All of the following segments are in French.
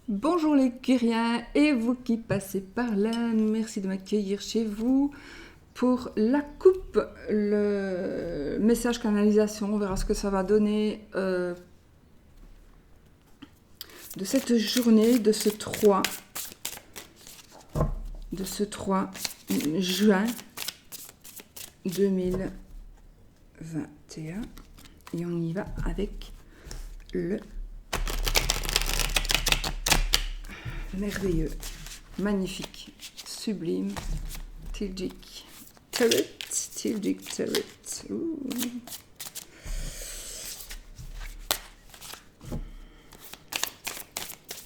Bonjour les Kyriens et vous qui passez par là, merci de m'accueillir chez vous pour la coupe, le message canalisation, on verra ce que ça va donner de cette journée, de ce 3 juin 2021 et on y va avec le merveilleux, magnifique, sublime Tildik Tarot. Ouh.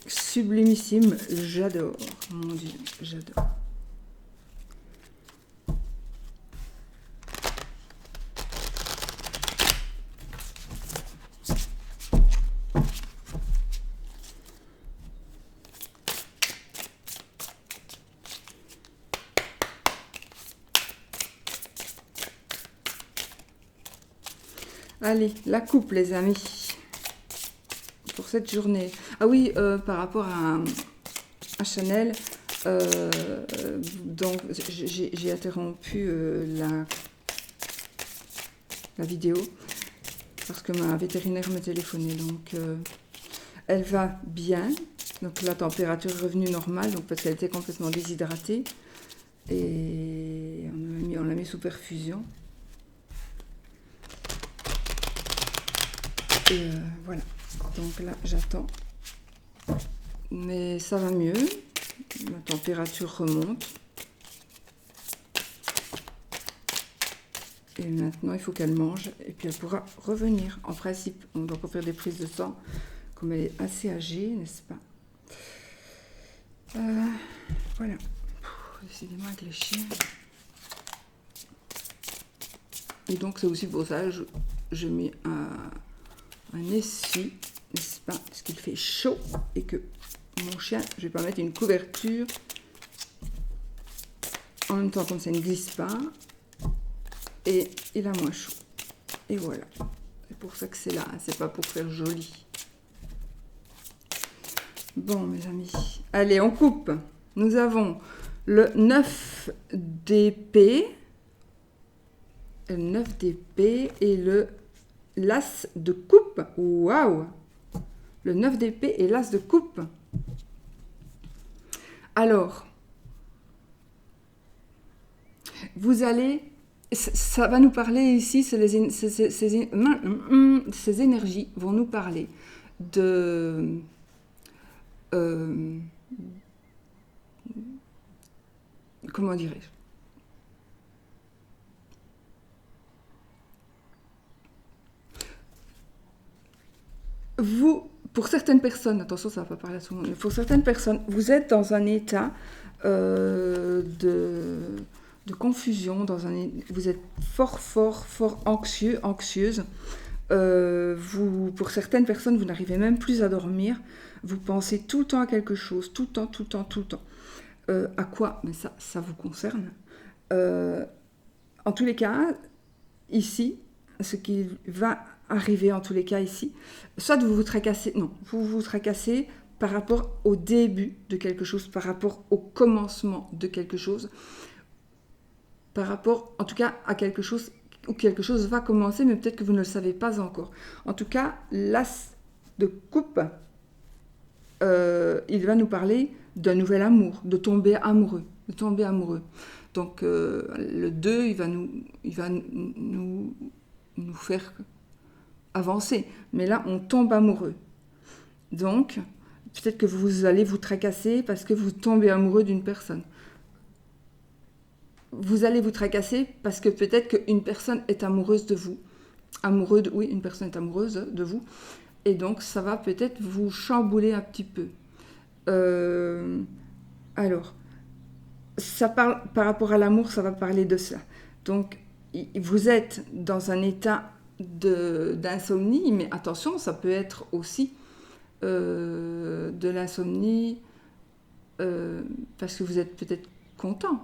Sublimissime, j'adore, mon Dieu, j'adore. Allez, la coupe, les amis, pour cette journée. Ah oui, par rapport à Chanel, donc j'ai interrompu la vidéo parce que ma vétérinaire me téléphonait. Donc, elle va bien. Donc, la température est revenue normale, donc parce qu'elle était complètement déshydratée. Et on l'a mis sous perfusion. Et voilà, donc là j'attends, mais ça va mieux, la température remonte. Et maintenant il faut qu'elle mange et puis elle pourra revenir. En principe, on doit faire des prises de sang, comme elle est assez âgée, n'est-ce pas? Voilà, décidément avec les chiens. Et donc c'est aussi pour ça que je mets un essuie, n'est-ce pas, parce qu'il fait chaud et que mon chien, je vais pas mettre une couverture en même temps comme ça ne glisse pas et il a moins chaud. Et voilà, c'est pour ça que c'est là, c'est pas pour faire joli. Bon mes amis, allez on coupe. Nous avons le 9 d'épée, et le l'as de coupe. Waouh! Le 9 d'épée et l'as de coupe. Alors, vous allez... Ça va nous parler ici, ces énergies vont nous parler de... comment dirais-je? Vous, pour certaines personnes, attention, ça ne va pas parler à tout le monde, mais pour certaines personnes, vous êtes dans un état de confusion, vous êtes fort anxieux, anxieuse. Pour certaines personnes, vous n'arrivez même plus à dormir. Vous pensez tout le temps à quelque chose, tout le temps. À quoi? Mais ça vous concerne. En tous les cas, ici, ce qui va arriver en tous les cas ici, soit vous vous tracassez par rapport au début de quelque chose, par rapport au commencement de quelque chose, par rapport en tout cas à quelque chose où quelque chose va commencer, mais peut-être que vous ne le savez pas encore. En tout cas, l'as de coupe, il va nous parler d'un nouvel amour, de tomber amoureux. Donc le 2, il va nous faire avancer. Mais là, on tombe amoureux. Donc, peut-être que vous allez vous tracasser parce que vous tombez amoureux d'une personne. Vous allez vous tracasser parce que peut-être qu'une personne est amoureuse de vous. Oui, une personne est amoureuse de vous. Et donc, ça va peut-être vous chambouler un petit peu. Alors, ça parle, par rapport à l'amour, ça va parler de ça. Donc, vous êtes dans un état d'insomnie, mais attention, ça peut être aussi de l'insomnie parce que vous êtes peut-être content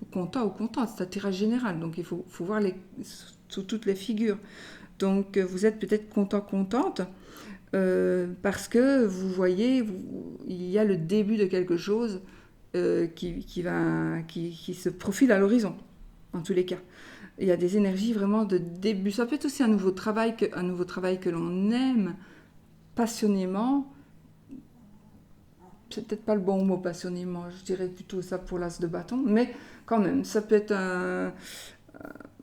ou contente, c'est un tirage général, donc il faut voir sous toutes les figures. Donc vous êtes peut-être contente, parce que vous voyez, il y a le début de quelque chose qui se profile à l'horizon, en tous les cas. Il y a des énergies vraiment de début. Ça peut être aussi un nouveau travail que l'on aime passionnément. C'est peut-être pas le bon mot passionnément, je dirais plutôt ça pour l'as de bâton, mais quand même, ça peut être un...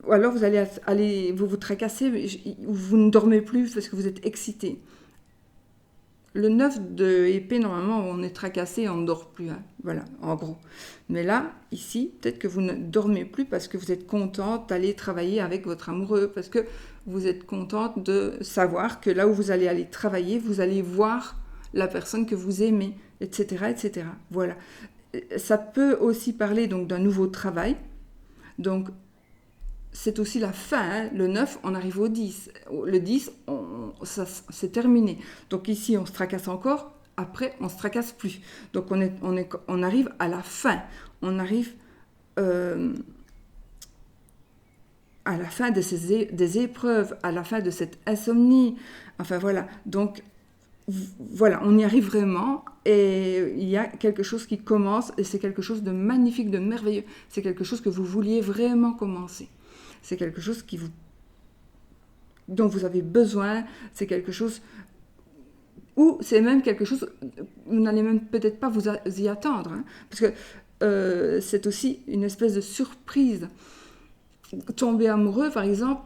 Ou alors vous allez vous tracasser, ou vous ne dormez plus parce que vous êtes excité. Le 9 de épée, normalement, on est tracassé et on ne dort plus. Hein. Voilà, en gros. Mais là, ici, peut-être que vous ne dormez plus parce que vous êtes contente d'aller travailler avec votre amoureux, parce que vous êtes contente de savoir que là où vous allez aller travailler, vous allez voir la personne que vous aimez, etc., etc. Voilà. Ça peut aussi parler donc d'un nouveau travail. Donc, c'est aussi la fin, hein. Le 9, on arrive au 10. Le 10, c'est terminé. Donc ici, on se tracasse encore. Après, on ne se tracasse plus. Donc on arrive à la fin. On arrive à la fin des épreuves, à la fin de cette insomnie. Enfin voilà. Donc voilà, on y arrive vraiment. Et il y a quelque chose qui commence. Et c'est quelque chose de magnifique, de merveilleux. C'est quelque chose que vous vouliez vraiment commencer. C'est quelque chose dont vous avez besoin, c'est quelque chose, ou c'est même quelque chose, vous n'allez même peut-être pas vous y attendre, hein, parce que c'est aussi une espèce de surprise. Tomber amoureux, par exemple,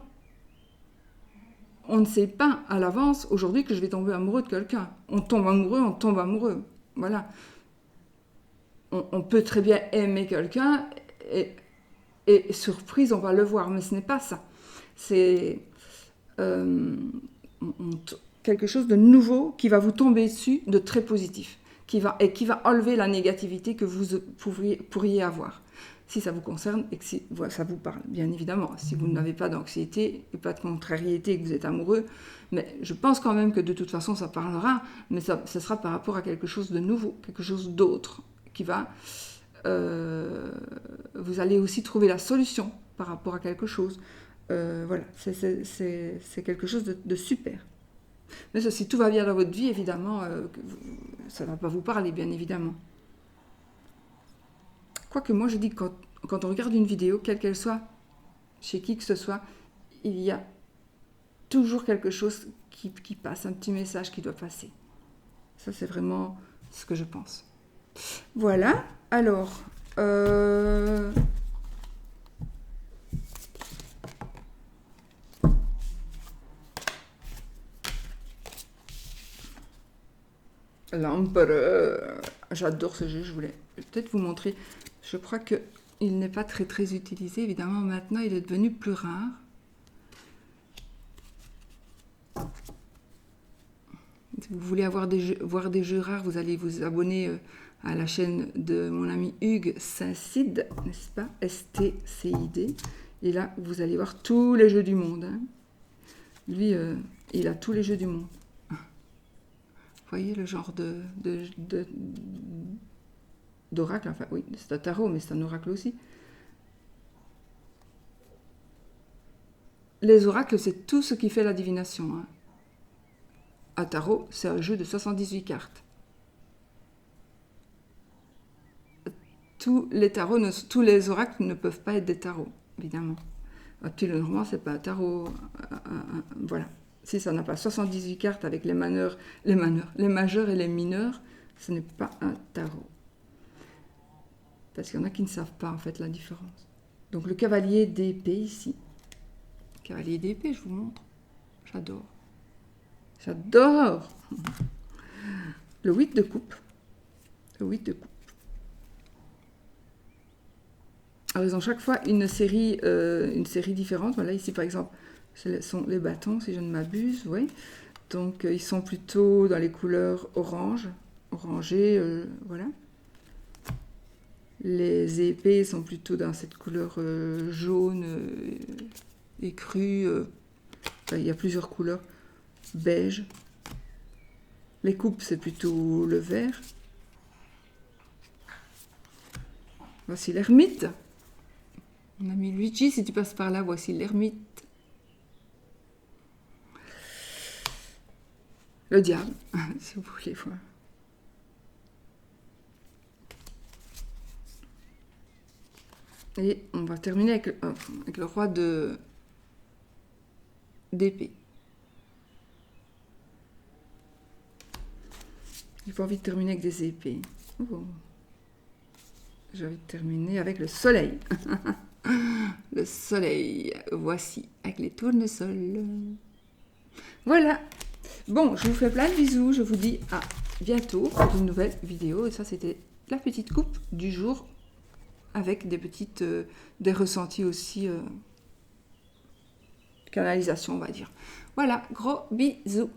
on ne sait pas à l'avance aujourd'hui que je vais tomber amoureux de quelqu'un. On tombe amoureux, voilà. On peut très bien aimer quelqu'un et surprise, on va le voir, mais ce n'est pas ça. C'est quelque chose de nouveau qui va vous tomber dessus, de très positif, qui va enlever la négativité que vous pourriez avoir. Si ça vous concerne et que ça vous parle, bien évidemment. Si vous n'avez pas d'anxiété et pas de contrariété et que vous êtes amoureux, mais je pense quand même que de toute façon ça parlera, mais ça sera par rapport à quelque chose de nouveau, quelque chose d'autre qui va... vous allez aussi trouver la solution par rapport à quelque chose. Voilà, c'est quelque chose de super. Mais ça, si tout va bien dans votre vie, évidemment, ça ne va pas vous parler, bien évidemment. Quoique moi, je dis que quand on regarde une vidéo, quelle qu'elle soit, chez qui que ce soit, il y a toujours quelque chose qui passe, un petit message qui doit passer. Ça, c'est vraiment ce que je pense. Voilà, alors... l'empereur, j'adore ce jeu, je voulais peut-être vous montrer. Je crois qu'il n'est pas très très utilisé, évidemment maintenant il est devenu plus rare. Si vous voulez voir des jeux rares, vous allez vous abonner à la chaîne de mon ami Hugues Saint-Cid, n'est-ce pas, STCID. Et là, vous allez voir tous les jeux du monde. Hein. Lui, il a tous les jeux du monde. Vous voyez le genre d'oracle, enfin oui, c'est un tarot, mais c'est un oracle aussi. Les oracles, c'est tout ce qui fait la divination. Hein. Un tarot, c'est un jeu de 78 cartes. Tous les oracles ne peuvent pas être des tarots, évidemment. Un petit Lenormand, c'est pas un tarot. Voilà. Si ça n'a pas 78 cartes avec les majeurs et les mineurs, ce n'est pas un tarot. Parce qu'il y en a qui ne savent pas en fait la différence. Donc le cavalier d'épée ici. Cavalier d'épée, je vous montre. J'adore. J'adore. Le 8 de coupe. Le 8 de coupe. Alors ils ont chaque fois une série différente. Voilà, ici par exemple, ce sont les bâtons, si je ne m'abuse, oui. Donc ils sont plutôt dans les couleurs orangées, voilà. Les épées sont plutôt dans cette couleur jaune écrue. Enfin, il y a plusieurs couleurs. Beige. Les coupes, c'est plutôt le vert. Voici l'ermite. Mon ami Luigi, si tu passes par là, voici l'ermite. Le diable, si vous voulez voir. Et on va terminer avec le roi d'épée. J'ai pas envie de terminer avec des épées. Oh. J'ai envie de terminer avec le soleil. Le soleil, voici, avec les tournesols. Voilà. Bon, je vous fais plein de bisous. Je vous dis à bientôt pour une nouvelle vidéo. Et ça, c'était la petite coupe du jour avec des ressentis aussi, canalisation, on va dire. Voilà, gros bisous.